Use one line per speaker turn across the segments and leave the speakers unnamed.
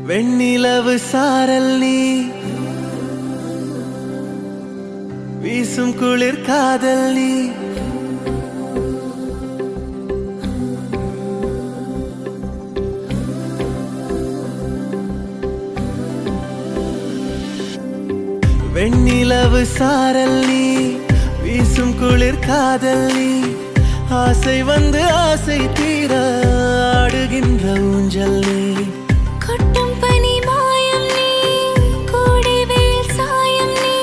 வெண்ணிலவு சாரல் நீ வீசும் குளிர் காதல் நீ வெண்ணிலவு சாரல் நீ வீசும் குளிர் காதல் நீ ஆசை வந்து ஆசை தீர ஆடுகின்ற ஊஞ்சல் நீ
கொட்டும் பனி மாயம் நீ கூடிவேல் சாயம் நீ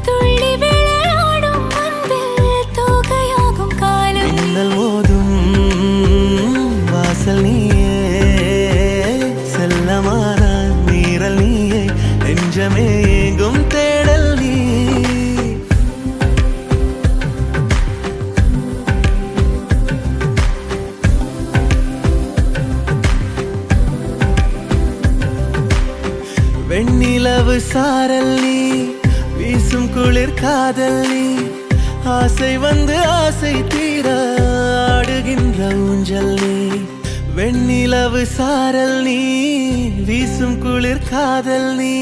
துள்ளி விளையாடும் அன்பில் தோகையாகும் காலம்
மின்னல் மோதும் வாசல் நீயே செல்லமான நீரல் நீயே நெஞ்சமே எங்கும் தேடல் நீ வெண்ணிலவு சாரல் நீ வீசும் குளிர் காதல் நீ ஆசை வந்து ஆசை தீர ஆடுகின்ற ஊஞ்சல் நீ வெண்ணிலவு சாரல் நீ வீசும் குளிர் காதல் நீ